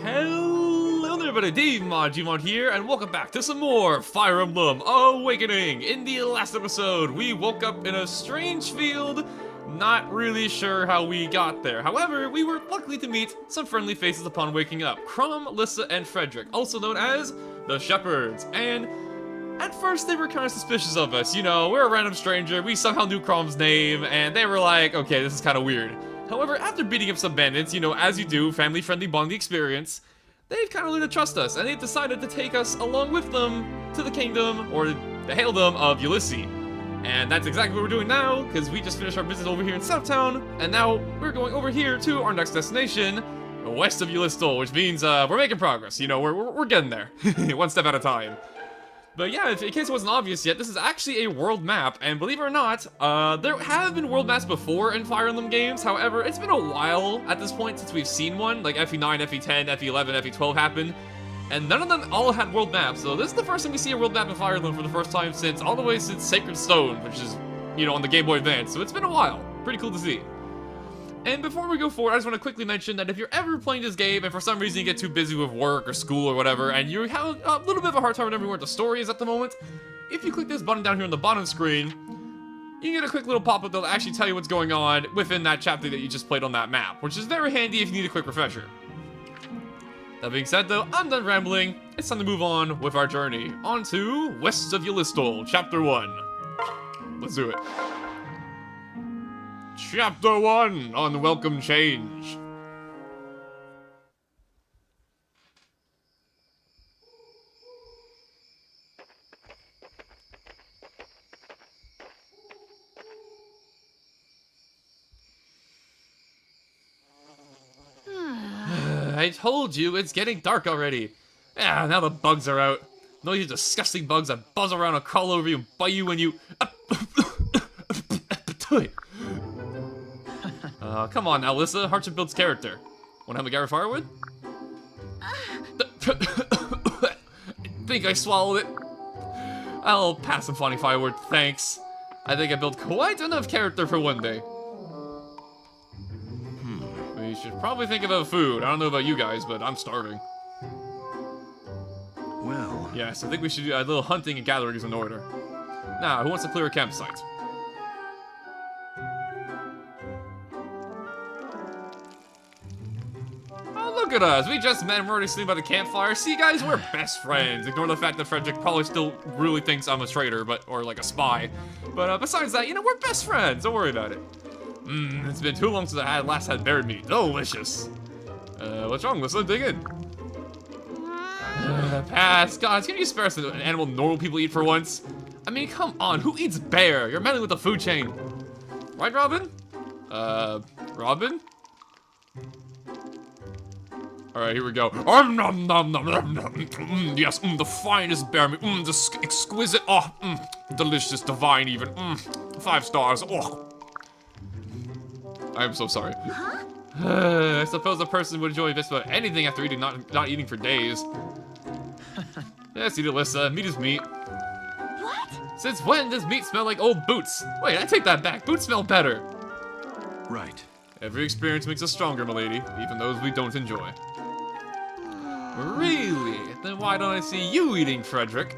Hello there everybody, Gmod here, and welcome back to some more Fire Emblem Awakening! In the last episode, we woke up in a strange field, not really sure how we got there. However, we were lucky to meet some friendly faces upon waking up. Crumb, Lissa, and Frederick, also known as the Shepherds, and at first they were kind of suspicious of us. You know, we're a random stranger, we somehow knew Crumb's name, and they were like, okay, this is kind of weird. However, after beating up some bandits, you know, as you do, family-friendly bonding experience, they've kind of learned to trust us, and they've decided to take us along with them to the kingdom, or the Haildom of Ulysses. And that's exactly what we're doing now, because we just finished our business over here in Southtown, and now we're going over here to our next destination, west of Ulysses, which means we're making progress. You know, we're getting there, one step at a time. But yeah, in case it wasn't obvious yet, this is actually a world map, and believe it or not, there have been world maps before in Fire Emblem games. However, it's been a while at this point since we've seen one, like FE9, FE10, FE11, FE12 happen, and none of them all had world maps, so this is the first time we see a world map in Fire Emblem for the first time all the way since Sacred Stone, which is, you know, on the Game Boy Advance, so it's been a while. Pretty cool to see. And before we go forward, I just want to quickly mention that if you're ever playing this game and for some reason you get too busy with work or school or whatever, and you have a little bit of a hard time remembering where the story is at the moment, if you click this button down here on the bottom screen, you can get a quick little pop-up that'll actually tell you what's going on within that chapter that you just played on that map, which is very handy if you need a quick refresher. That being said though, I'm done rambling, it's time to move on with our journey, on to West of Ulysses, Chapter 1. Let's do it. Chapter 1, Unwelcome Change. I told you, it's getting dark already. Ah, now the bugs are out. No, you disgusting bugs that buzz around and crawl over you and bite you when you... Come on now, Lissa. Hardship builds character. Wanna have a guy of firewood? Think I swallowed it. I'll pass some funny firewood, thanks. I think I built quite enough character for one day. We should probably think about food. I don't know about you guys, but I'm starving. Well... Yes, I think we should do a little hunting and gathering is in order. Now, who wants to clear a campsite? Look at us, we just met and we're already sleeping by the campfire. See guys, we're best friends. Ignore the fact that Frederick probably still really thinks I'm a traitor, or like a spy. But besides that, you know, we're best friends, don't worry about it. It's been too long since I last had bear meat. Delicious. What's wrong? Let's dig in. Pass. God, can you spare us an animal normal people eat for once? I mean, come on, who eats bear? You're meddling with the food chain. Right, Robin? Robin? Alright, here we go. Nom, nom, nom, nom, nom. Yes, the finest bear meat. The exquisite. Oh, delicious, divine even. 5 stars. Oh. I'm so sorry. Huh? I suppose a person would enjoy this about anything after eating, not eating for days. Yes, eat it, Lissa. Meat is meat. What? Since when does meat smell like old boots? Wait, I take that back. Boots smell better. Right. Every experience makes us stronger, milady, even those we don't enjoy. Really? Then why don't I see you eating, Frederick?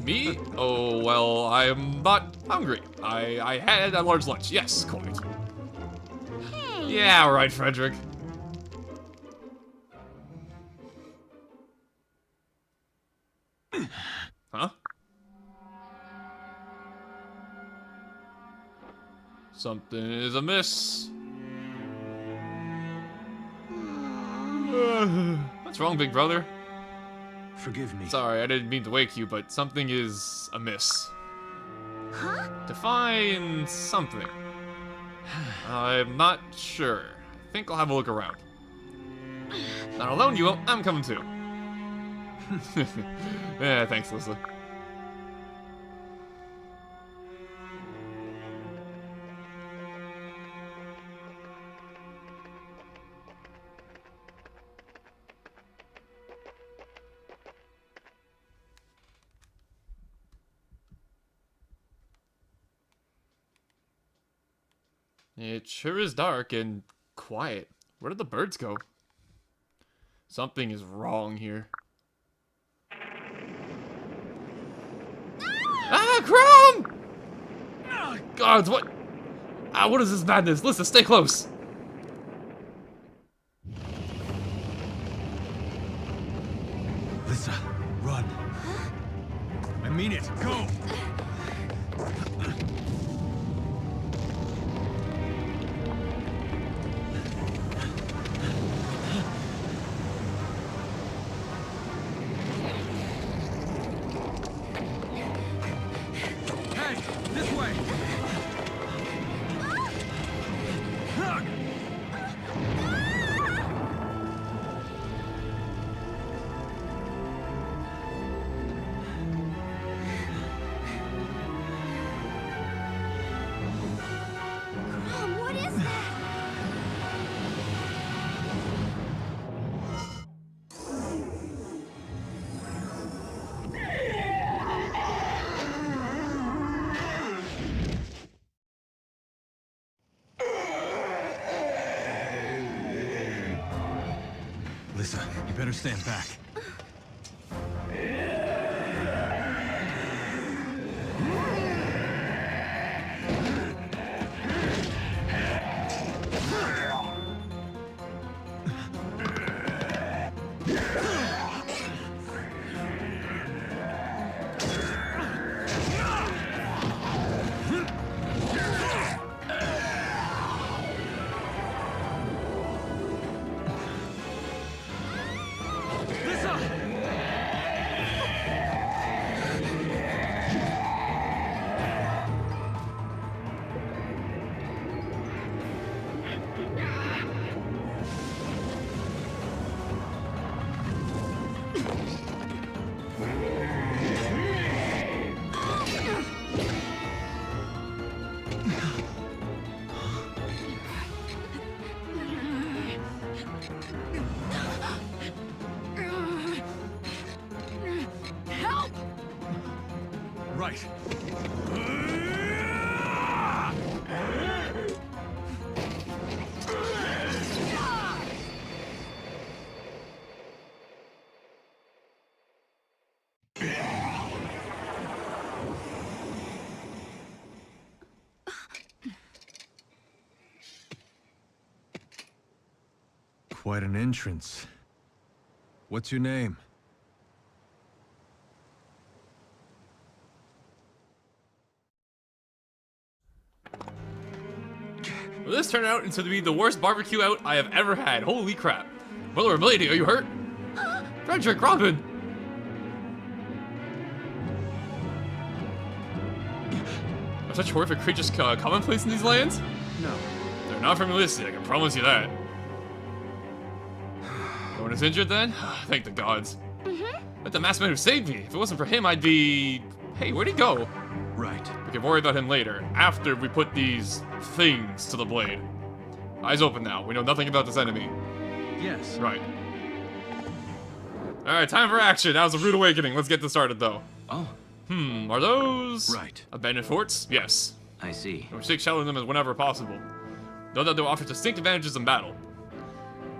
Me? Oh, well, I'm not hungry. I had a large lunch. Yes, quite. Hey. Yeah, right, Frederick. Huh? Something is amiss. What's wrong, big brother? Forgive me. Sorry, I didn't mean to wake you, but something is amiss. Huh? Define something. I'm not sure. I think I'll have a look around. Not alone, you won't. I'm coming too. Yeah, thanks, Lissa. It sure is dark and quiet. Where did the birds go? Something is wrong here. Ah, Chrome! Gods, what? Ah, what is this madness? Listen, stay close. Lisa, run. I mean it. Go. Hey, this way. What is that? Lisa, you better stand back. Help! Right. Quite an entrance. What's your name? Well, this turned out into be the worst barbecue out I have ever had. Holy crap. Brother Milady, are you hurt? Frederick, Robin! Are such horrific creatures commonplace in these lands? No. They're not from Elysia, I can promise you that. No one is injured then? Thank the gods. But the masked man who saved me. If it wasn't for him, I'd be... Hey, where'd he go? Right. We can worry about him later, after we put these things to the blade. Eyes open now. We know nothing about this enemy. Yes. Right. Alright, time for action. That was a rude awakening. Let's get this started, though. Oh, Are those... right. abandoned forts? Yes. I see. And we seek shelter in them as whenever possible. Know that they'll offer distinct advantages in battle.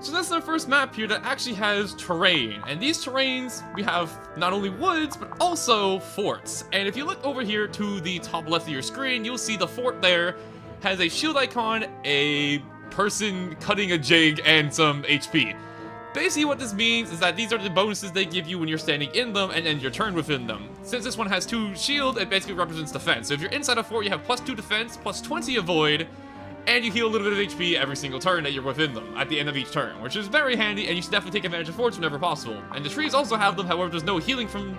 So that's our first map here that actually has terrain. And these terrains, we have not only woods, but also forts. And if you look over here to the top left of your screen, you'll see the fort there has a shield icon, a person cutting a jig, and some HP. Basically what this means is that these are the bonuses they give you when you're standing in them and end your turn within them. Since this one has 2 shield, it basically represents defense. So if you're inside a fort, you have +2 defense, +20 avoid, and you heal a little bit of HP every single turn that you're within them at the end of each turn, which is very handy, and you should definitely take advantage of forts whenever possible. And the trees also have them, however, there's no healing from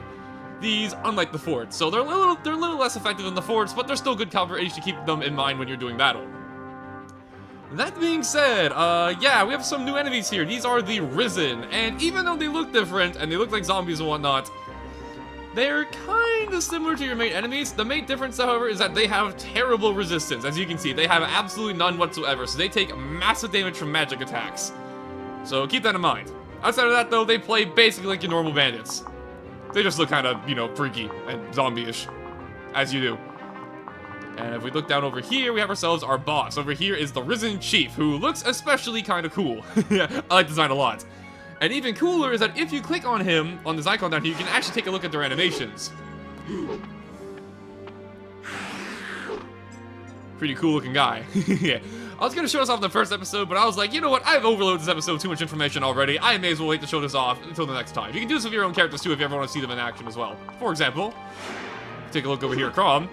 these, unlike the forts. So they're a little less effective than the forts, but they're still good cover, and you should keep them in mind when you're doing battle. That being said, yeah, we have some new enemies here. These are the Risen, and even though they look different, and they look like zombies and whatnot, they're kinda similar to your main enemies. The main difference, however, is that they have terrible resistance. As you can see, they have absolutely none whatsoever, so they take massive damage from magic attacks. So keep that in mind. Outside of that, though, they play basically like your normal bandits. They just look kinda, you know, freaky and zombie-ish, as you do. And if we look down over here, we have ourselves our boss. Over here is the Risen Chief, who looks especially kinda cool. I like the design a lot. And even cooler is that if you click on him, on this icon down here, you can actually take a look at their animations. Pretty cool looking guy. Yeah. I was gonna show us off in the first episode, but I was like, you know what? I've overloaded this episode with too much information already. I may as well wait to show this off until the next time. You can do this with your own characters too if you ever want to see them in action as well. For example, take a look over here at Crom.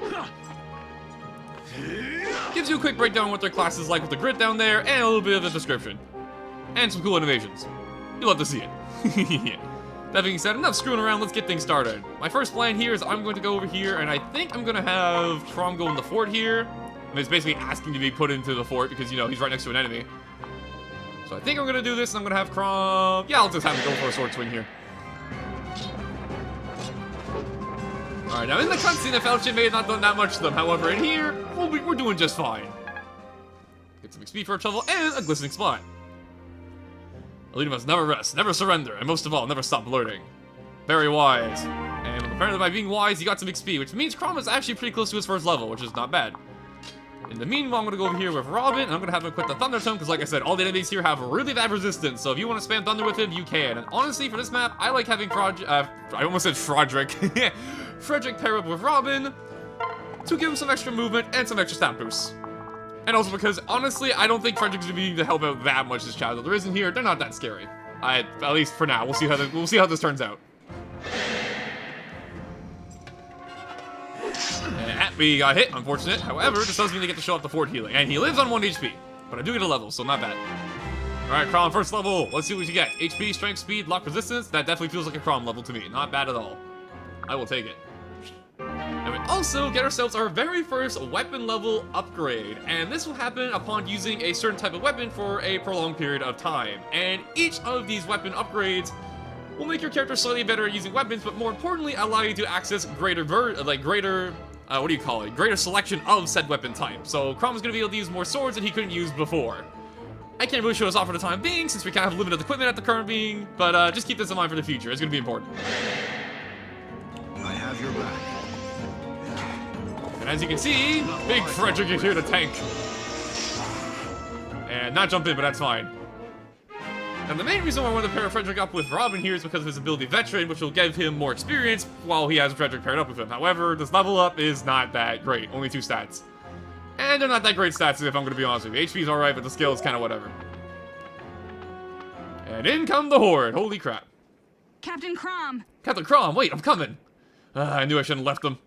Gives you a quick breakdown on what their class is like with the grid down there, and a little bit of a description. And some cool animations. You'll love to see it. Yeah. That being said, enough screwing around, let's get things started. My first plan here is I'm going to go over here, and I think I'm going to have Crom go in the fort here. I mean, it's basically asking to be put into the fort because, you know, he's right next to an enemy. So I think I'm going to do this, and I'm going to have Crom... Yeah, I'll just have him go for a sword swing here. Alright, now in the cutscene, I felt she may have not done that much to them. However, in here, we're doing just fine. Get some XP for a shovel and a glistening spot. A leader must never rest, never surrender, and most of all, never stop learning. Very wise. And apparently by being wise, he got some XP, which means Crom is actually pretty close to his first level, which is not bad. In the meanwhile, I'm going to go over here with Robin, and I'm going to have him quit the Thunder Tome, because like I said, all the enemies here have really bad resistance, so if you want to spam Thunder with him, you can. And honestly, for this map, I like having I almost said Frederick. Frederick pair up with Robin to give him some extra movement and some extra stat boosts. And also because, honestly, I don't think Frederick's going to be needing to help out that much this chapter. There isn't here, they're not that scary. At least for now. We'll see how this turns out. And we got hit, unfortunate. However, this does mean they get to show up the fort healing. And he lives on 1 HP. But I do get a level, so not bad. Alright, Crom, first level. Let's see what you get. HP, strength, speed, lock resistance. That definitely feels like a Crom level to me. Not bad at all. I will take it. And we also get ourselves our very first weapon level upgrade. And this will happen upon using a certain type of weapon for a prolonged period of time. And each of these weapon upgrades will make your character slightly better at using weapons, but more importantly, allow you to access greater greater selection of said weapon type. So Crom's gonna be able to use more swords that he couldn't use before. I can't really show this off for the time being, since we kind of have limited equipment at the current being, but just keep this in mind for the future. It's gonna be important. I have your back. And as you can see, Big Frederick is here to tank. And not jump in, but that's fine. And the main reason why I wanted to pair Frederick up with Robin here is because of his ability Veteran, which will give him more experience while he has Frederick paired up with him. However, this level up is not that great. Only 2 stats. And they're not that great stats if I'm going to be honest with you. HP is alright, but the skill is kind of whatever. And in come the Horde. Holy crap. Captain Crom. Captain Crom, wait, I'm coming. I knew I shouldn't have left them.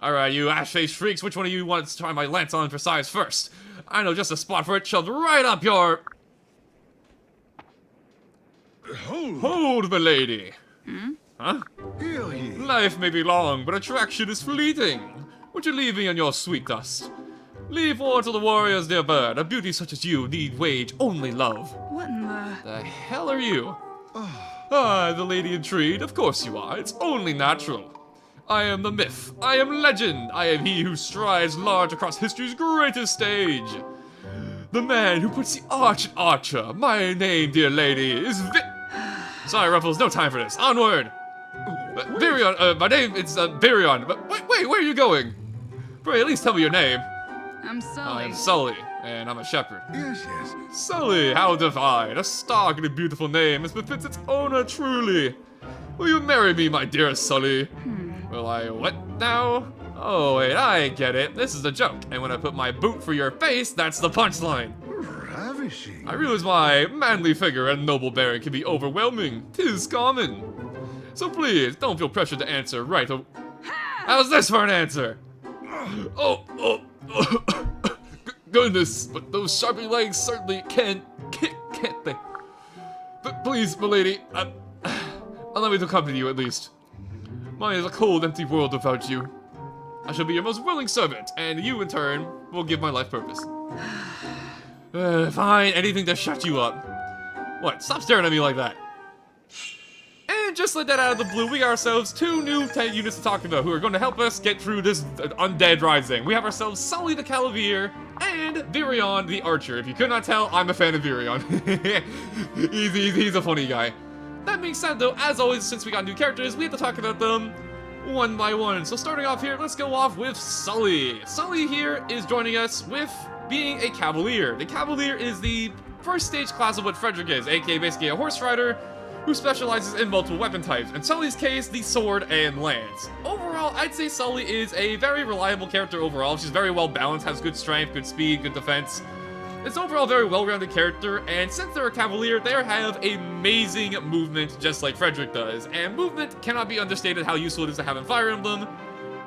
Alright, you ash-faced freaks, which one of you wants to try my lance on for size first? I know just a spot for it shoved right up your... Hold, milady. Huh? Heal ye. Life may be long, but attraction is fleeting. Would you leave me on your sweet dust? Leave war to the warriors, dear bird. A beauty such as you need wage only love. What in the... The hell are you? Ah, the lady intrigued. Of course you are. It's only natural. I am the myth. I am legend. I am he who strides large across history's greatest stage. The man who puts the arch in archer. My name, dear lady, is Sorry, Ruffles, no time for this. Onward! Virion, my name is Virion. But wait, where are you going? Pray, at least tell me your name. I'm Sully. I'm Sully, and I'm a shepherd. Yes. Sully, how divine! A stark and a beautiful name, as befits its owner truly. Will you marry me, my dear Sully? Will I what now? Oh, wait, I get it. This is a joke. And when I put my boot for your face, that's the punchline. Ravishing. I realize my manly figure and noble bearing can be overwhelming. 'Tis common. So please, don't feel pressured to answer right. How's this for an answer? Oh. Goodness, but those sharpy legs certainly can't they? But please, milady, allow me to accompany you at least. Mine is a cold, empty world without you. I shall be your most willing servant, and you, in turn, will give my life purpose. Fine, anything to shut you up. What? Stop staring at me like that. And just like that out of the blue, we got ourselves 2 new 10 units to talk about who are going to help us get through this undead rising. We have ourselves Sully the Calavier and Virion the Archer. If you could not tell, I'm a fan of Virion. he's a funny guy. That being said, though, as always, since we got new characters, we have to talk about them one by one. So starting off here, let's go off with Sully. Sully here is joining us with being a Cavalier. The Cavalier is the first stage class of what Frederick is, aka basically a horse rider who specializes in multiple weapon types. In Sully's case, the sword and lance. Overall, I'd say Sully is a very reliable character overall. She's very well balanced, has good strength, good speed, good defense. It's overall a very well-rounded character, and since they're a Cavalier, they have amazing movement just like Frederick does. And movement cannot be understated how useful it is to have in Fire Emblem.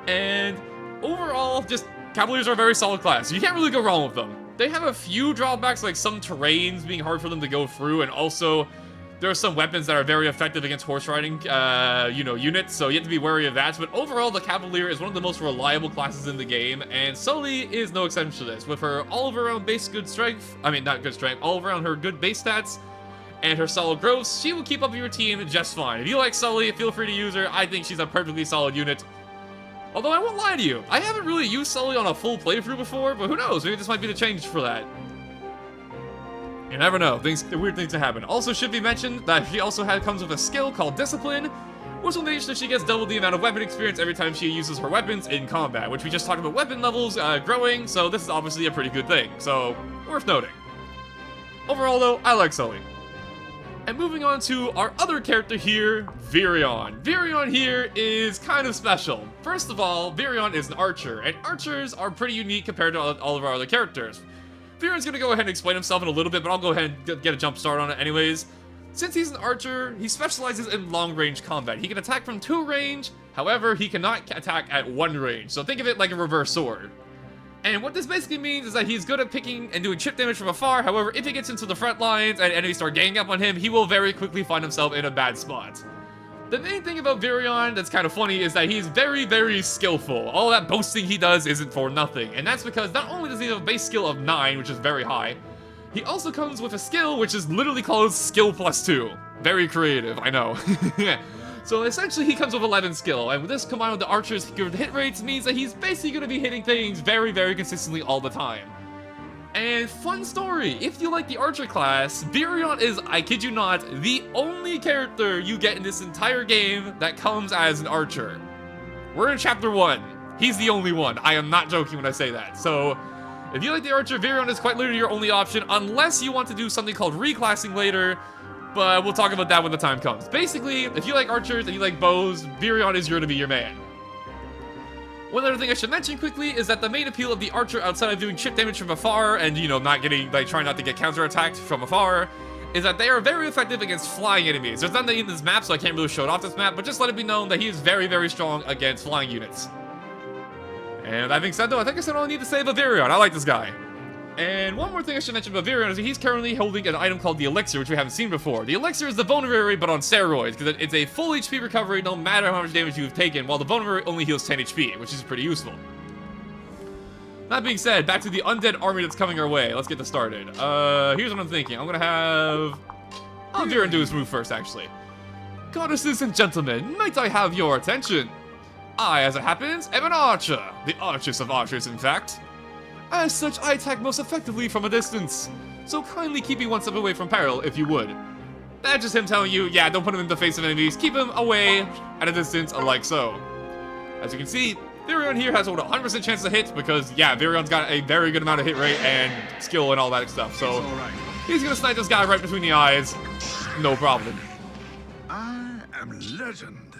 And overall, just Cavaliers are a very solid class. You can't really go wrong with them. They have a few drawbacks, like some terrains being hard for them to go through, and also there are some weapons that are very effective against horse riding, units, so you have to be wary of that. But overall, the Cavalier is one of the most reliable classes in the game, and Sully is no exception to this. With her all of around base good strength, not good strength, all around her good base stats, and her solid growth, she will keep up your team just fine. If you like Sully, feel free to use her. I think she's a perfectly solid unit. Although I won't lie to you, I haven't really used Sully on a full playthrough before, but who knows, maybe this might be the change for that. You never know, weird things happen. Also should be mentioned that she also comes with a skill called Discipline, which will make sure she gets double the amount of weapon experience every time she uses her weapons in combat, which we just talked about weapon levels growing, so this is obviously a pretty good thing, so worth noting. Overall though, I like Sully. And moving on to our other character here, Virion. Virion here is kind of special. First of all, Virion is an archer, and archers are pretty unique compared to all of our other characters. Virion's gonna go ahead and explain himself in a little bit, but I'll go ahead and get a jump start on it anyways. Since he's an archer, he specializes in long-range combat. He can attack from 2 range, however, he cannot attack at 1 range. So think of it like a reverse sword. And what this basically means is that he's good at picking and doing chip damage from afar. However, if he gets into the front lines and enemies start ganging up on him, he will very quickly find himself in a bad spot. The main thing about Virion that's kind of funny is that he's very, very skillful. All that boasting he does isn't for nothing. And that's because not only does he have a base skill of 9, which is very high, he also comes with a skill which is literally called Skill Plus 2. Very creative, I know. So essentially he comes with 11 skill, and with this combined with the archer's good hit rates means that he's basically going to be hitting things very, very consistently all the time. And fun story, if you like the archer class, Virion is, I kid you not, the only character you get in this entire game that comes as an archer. We're in chapter 1. He's the only one. I am not joking when I say that. So if you like the archer, Virion is quite literally your only option, unless you want to do something called reclassing later, but we'll talk about that when the time comes. Basically, if you like archers and you like bows, Virion is going to be your man. One other thing I should mention quickly is that the main appeal of the archer, outside of doing chip damage from afar and, not getting, trying not to get counterattacked from afar, is that they are very effective against flying enemies. There's nothing in this map, so I can't really show it off this map, but just let it be known that he is very, very strong against flying units. And that being said, though, I think I said all I need to say about Virion. I like this guy. And one more thing I should mention about Virion is that he's currently holding an item called the Elixir, which we haven't seen before. The Elixir is the Vulnerary, but on steroids, because it's a full HP recovery no matter how much damage you've taken, while the Vulnerary only heals 10 HP, which is pretty useful. That being said, back to the undead army that's coming our way. Let's get this started. Here's what I'm thinking. I'm gonna have Virion do his move first, actually. Goddesses and gentlemen, might I have your attention? I, as it happens, am an archer. The archest of archers, in fact. As such, I attack most effectively from a distance, so kindly keep me one step away from peril, if you would. That's just him telling you, yeah, don't put him in the face of enemies, keep him away at a distance, like so. As you can see, Virion here has a 100% chance to hit, because, yeah, Virion's got a very good amount of hit rate and skill and all that stuff, so he's gonna snipe this guy right between the eyes, no problem. I am legend.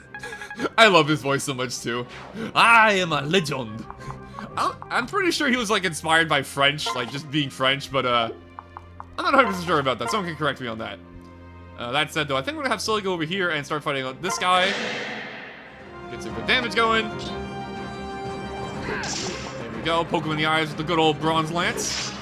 I love his voice so much, too. I am a legend. I'm pretty sure he was, inspired by French, just being French, but, I'm not 100% sure about that. Someone can correct me on that. That said, though, I think we're gonna have Sully go over here and start fighting this guy. Get some good damage going. There we go, poke him in the eyes with the good old bronze lance.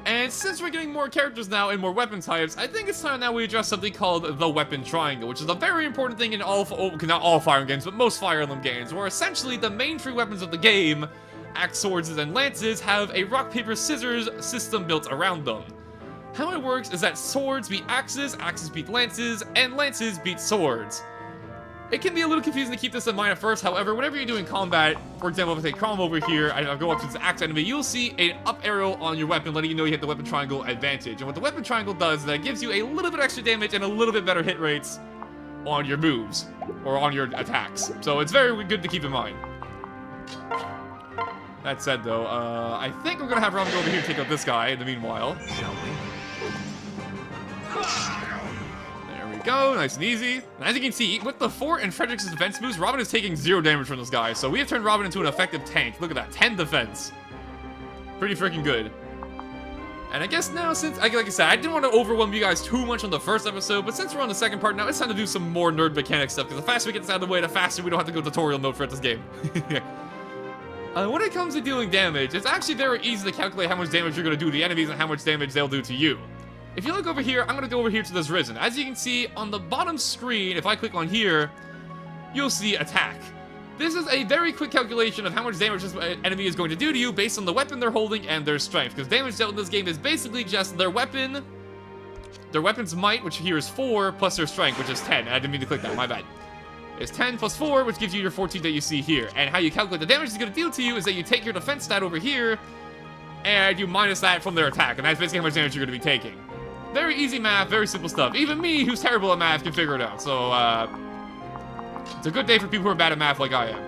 And since we're getting more characters now and more weapon types, I think it's time now we address something called the weapon triangle, which is a very important thing in not all Fire Emblem games, but most Fire Emblem games, where essentially the main 3 weapons of the game, axe, swords, and lances, have a rock, paper, scissors system built around them. How it works is that swords beat axes, axes beat lances, and lances beat swords. It can be a little confusing to keep this in mind at first, however, whenever you're doing combat, for example, if I take Crom over here, and I go up to this axe enemy, you'll see an up arrow on your weapon, letting you know you hit the weapon triangle advantage. And what the weapon triangle does is that it gives you a little bit extra damage and a little bit better hit rates on your moves, or on your attacks. So it's very good to keep in mind. That said, though, I think I'm gonna have Rom go over here and take out this guy in the meanwhile. Shall we? There we go, nice and easy. And as you can see, with the fort and Frederick's defense moves, Robin is taking 0 damage from this guy. So we have turned Robin into an effective tank. Look at that, 10 defense. Pretty freaking good. And I guess now, since, like I said, I didn't want to overwhelm you guys too much on the first episode, but since we're on the second part now, it's time to do some more nerd mechanic stuff, because the faster we get this out of the way, the faster we don't have to go tutorial mode for this game. When it comes to dealing damage, it's actually very easy to calculate how much damage you're going to do to the enemies and how much damage they'll do to you. If you look over here, I'm going to go over here to this Risen. As you can see, on the bottom screen, if I click on here, you'll see attack. This is a very quick calculation of how much damage this enemy is going to do to you based on the weapon they're holding and their strength. Because damage dealt in this game is basically just their weapon, their weapon's might, which here is 4, plus their strength, which is 10. I didn't mean to click that, my bad. It's 10 plus 4, which gives you your 14 that you see here. And how you calculate the damage it's going to deal to you is that you take your defense stat over here, and you minus that from their attack. And that's basically how much damage you're going to be taking. Very easy math, very simple stuff. Even me, who's terrible at math, can figure it out. So, it's a good day for people who are bad at math like I am.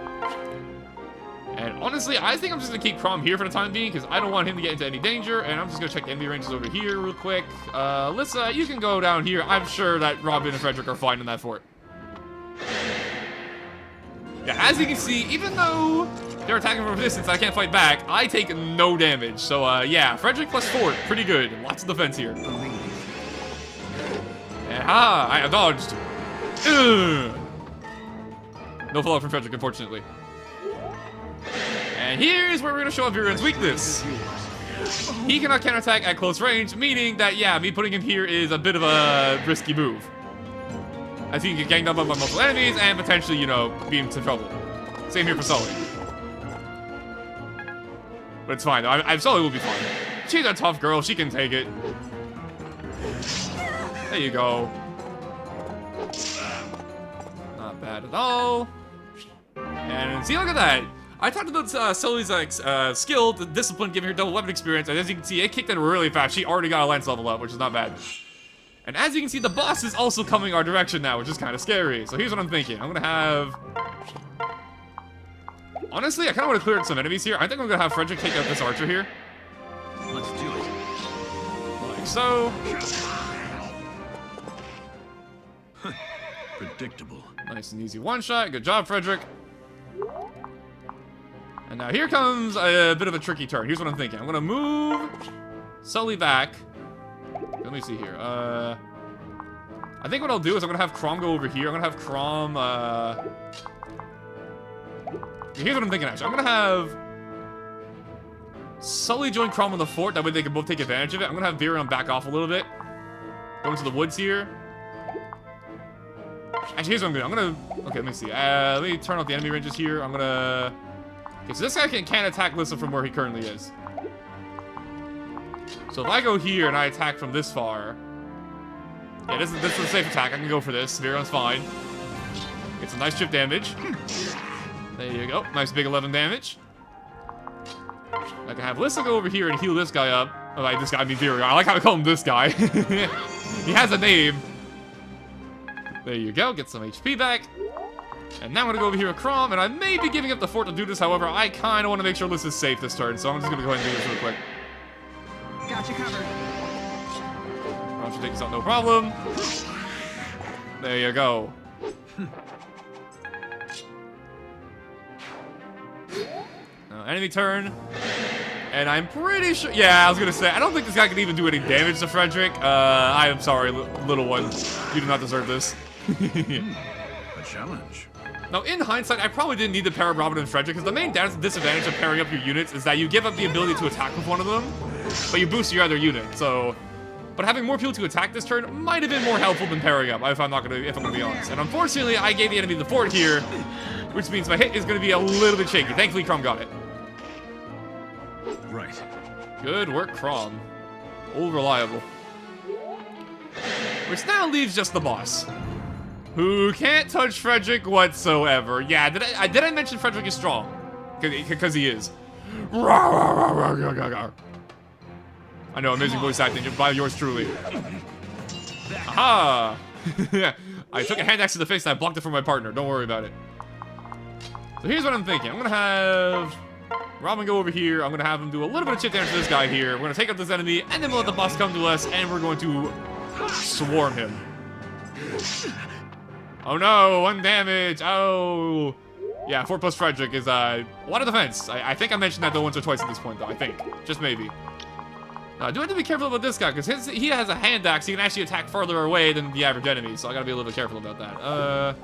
And honestly, I think I'm just going to keep Crom here for the time being, because I don't want him to get into any danger. And I'm just going to check the enemy ranges over here real quick. Alyssa, you can go down here. I'm sure that Robin and Frederick are fine in that fort. Yeah, as you can see, even though they're attacking from a distance, I can't fight back, I take no damage. So, yeah, Frederick plus fort, pretty good. Lots of defense here. And I dodged. Ugh. No follow-up from Frederick, unfortunately. And here's where we're going to show off Viren's weakness. He cannot counterattack at close range, meaning that, yeah, me putting him here is a bit of a risky move. As he can get ganged up by multiple enemies and potentially, you know, be in some trouble. Same here for Sully. But it's fine, though. Sully will be fine. She's a tough girl. She can take it. There you go. Not bad at all. And see, look at that. I talked about Sully's skill, the discipline, giving her double weapon experience, and as you can see, it kicked in really fast. She already got a lance level up, which is not bad. And as you can see, the boss is also coming our direction now, which is kind of scary. So here's what I'm thinking. I'm gonna have... Honestly, I kind of want to clear out some enemies here. I think I'm gonna have Frederick take out this archer here. Let's do it. Like so. Predictable. Nice and easy one-shot. Good job, Frederick. And now here comes a bit of a tricky turn. Here's what I'm thinking. I'm gonna move Sully back. Let me see here. I think what I'll do is I'm gonna have Crom go over here. I'm gonna have Crom, here's what I'm thinking, actually. I'm gonna have Sully join Crom on the fort. That way they can both take advantage of it. I'm gonna have Viren back off a little bit. Go into the woods here. Actually, here's what I'm doing. I'm gonna... Okay, let me see. Let me turn off the enemy ranges here. I'm gonna... Okay, so this guy can't attack Lissa from where he currently is. So if I go here and I attack from this far... Yeah, this is a safe attack. I can go for this. Viren's fine. Get some nice chip damage. There you go. Nice big 11 damage. I can have Lissa go over here and heal this guy up. Oh, like this guy, I mean Viren. I like how I call him this guy. He has a name. There you go. Get some HP back. And now I'm gonna go over here with Crom, and I may be giving up the fort to do this. However, I kind of want to make sure Lissa's safe this turn, so I'm just gonna go ahead and do this real quick. Got you covered. Crom should take this out, no problem. There you go. Enemy turn. And I'm pretty sure... Yeah, I was gonna say, I don't think this guy can even do any damage to Frederick. I am sorry, little one. You do not deserve this. A challenge. Now, in hindsight, I probably didn't need to pair up Robin and Frederick, because the main disadvantage of pairing up your units is that you give up the ability to attack with one of them, but you boost your other unit, so... But having more people to attack this turn might have been more helpful than pairing up, if I'm gonna be honest. And unfortunately, I gave the enemy the fort here, which means my hit is gonna be a little bit shaky. Thankfully, Crom got it. Right. Good work, Crom. All reliable. Which now leaves just the boss, who can't touch Frederick whatsoever. Yeah, did I mention Frederick is strong? Because he is. I know, amazing voice acting by yours truly. Aha! I took a hand axe to the face and I blocked it from my partner. Don't worry about it. So here's what I'm thinking. I'm gonna have Robin go over here. I'm gonna have him do a little bit of chip damage to this guy here. We're gonna take out this enemy, and then we'll let the boss come to us, and we're going to swarm him. Oh no, 1 damage. Oh. Yeah, 4 plus Frederick is a lot of defense. I think I mentioned that though once or twice at this point though, I think. Just maybe. I do have to be careful about this guy, because he has a hand axe. He can actually attack farther away than the average enemy, so I gotta be a little bit careful about that.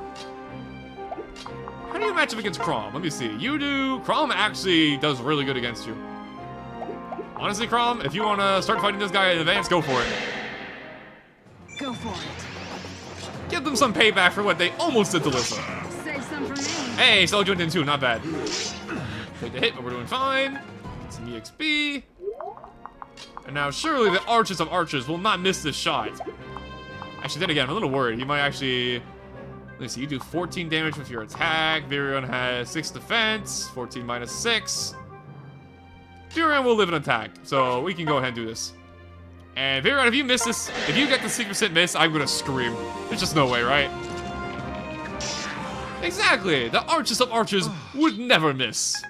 How do you match up against Crom? Let me see. You do. Crom actually does really good against you. Honestly, Crom, if you want to start fighting this guy in advance, go for it. Go for it. Give them some payback for what they almost did to Lissa. Save some for me. Hey, still doing it in 2, not bad. Take the hit, but we're doing fine. Some EXP. And now surely the Archers of Archers will not miss this shot. Actually, then again, I'm a little worried. He might actually... Let's see, you do 14 damage with your attack. Virion has 6 defense. 14 minus 6. Virion will live an attack, so we can go ahead and do this. And Virion, if you miss this, if you get the 6% miss, I'm gonna scream. There's just no way, right? Exactly! The Archers of Archers would never miss.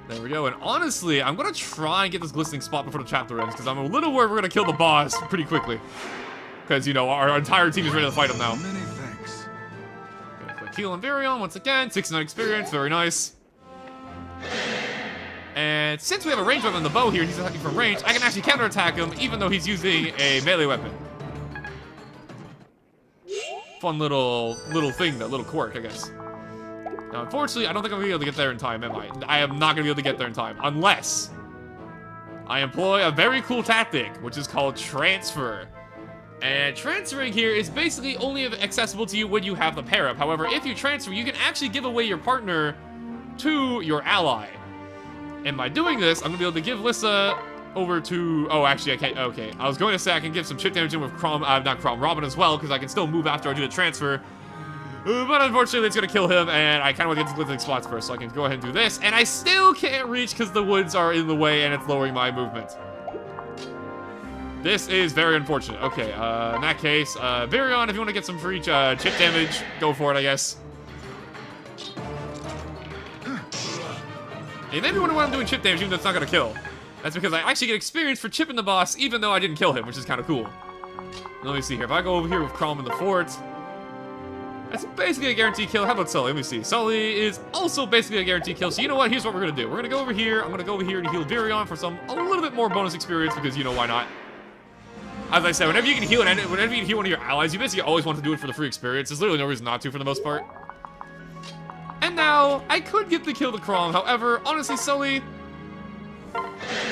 There we go, and honestly, I'm gonna try and get this glistening spot before the chapter ends, because I'm a little worried we're gonna kill the boss pretty quickly. Because, you know, our entire team is ready to fight him now. Many thanks. Gonna quick heal on Virion once again, 69 experience, very nice. And since we have a ranged weapon on the bow here, and he's attacking from range, I can actually counterattack him, even though he's using a melee weapon. Fun little thing, that little quirk, I guess. Now, unfortunately, I don't think I'm gonna be able to get there in time, am I? I am not gonna be able to get there in time, unless I employ a very cool tactic, which is called transfer. And transferring here is basically only accessible to you when you have the pair up. However, if you transfer, you can actually give away your partner to your ally. And by doing this, I'm gonna be able to give Lissa over to... Oh, actually, I can't... Okay, I was going to say I can give some chip damage in with Robin as well, because I can still move after I do the transfer. But unfortunately, it's gonna kill him, and I kind of want to get to glistening spots first, so I can go ahead and do this. And I still can't reach because the woods are in the way, and it's lowering my movement. This is very unfortunate. Okay, in that case, Virion, if you want to get some free chip damage, go for it, I guess. And maybe when I'm doing chip damage, even though it's not gonna kill. That's because I actually get experience for chipping the boss, even though I didn't kill him, which is kind of cool. Let me see here. If I go over here with Crom in the fort, that's basically a guaranteed kill. How about Sully? Let me see. Sully is also basically a guaranteed kill. So you know what? Here's what we're gonna do. We're gonna go over here. I'm gonna go over here and heal Virion for a little bit more bonus experience, because you know why not. As I said, whenever you can heal one of your allies, you basically always want to do it for the free experience. There's literally no reason not to for the most part. And now, I could get the kill to Crom. However, honestly, Sully,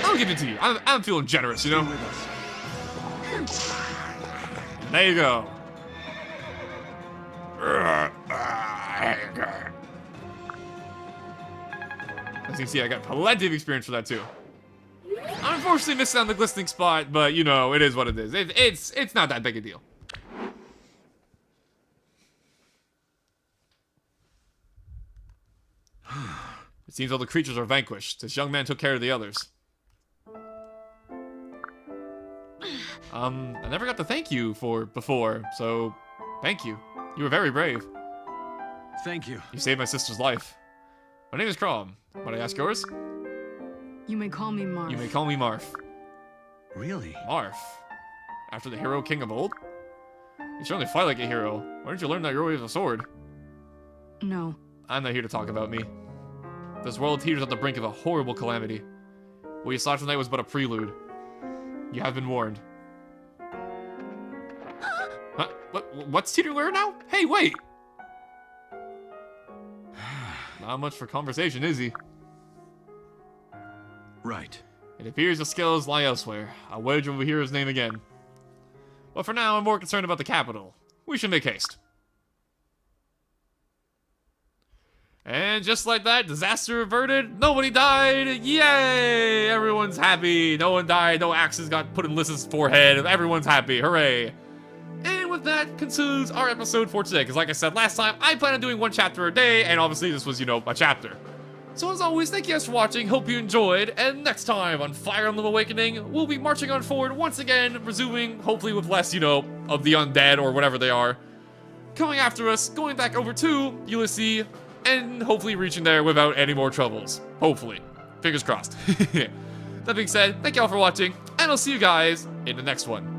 I'll give it to you. I'm feeling generous, you know? There you go. As you can see, I got plenty of experience for that too. I unfortunately missed on the glistening spot, but you know, it is what it is. It's not that big a deal. It seems all the creatures are vanquished. This young man took care of the others. I never got to thank you before, so thank you. You were very brave. Thank you. You saved my sister's life. My name is Crom. Might I ask yours? You may call me Marv. You may call me Marf. Really? Marf? After the hero king of old? You certainly fight like a hero. Why didn't you learn that you're always a sword? No. I'm not here to talk about me. This world teeters at the brink of a horrible calamity. What you saw tonight was but a prelude. You have been warned. Huh? What's teetering where now? Hey, wait! Not much for conversation, is he? Right. It appears the skills lie elsewhere. I'll wait till we hear his name again. But for now, I'm more concerned about the capital. We should make haste. And just like that, disaster averted, nobody died, yay! Everyone's happy, no one died, no axes got put in Lissa's forehead, everyone's happy, hooray! And with that concludes our episode for today, because like I said last time, I plan on doing one chapter a day, and obviously this was, you know, a chapter. So as always, thank you guys for watching, hope you enjoyed, and next time on Fire Emblem Awakening, we'll be marching on forward once again, resuming, hopefully with less, you know, of the undead or whatever they are, coming after us, going back over to Ulysses, and hopefully reaching there without any more troubles. Hopefully. Fingers crossed. That being said, thank y'all for watching, and I'll see you guys in the next one.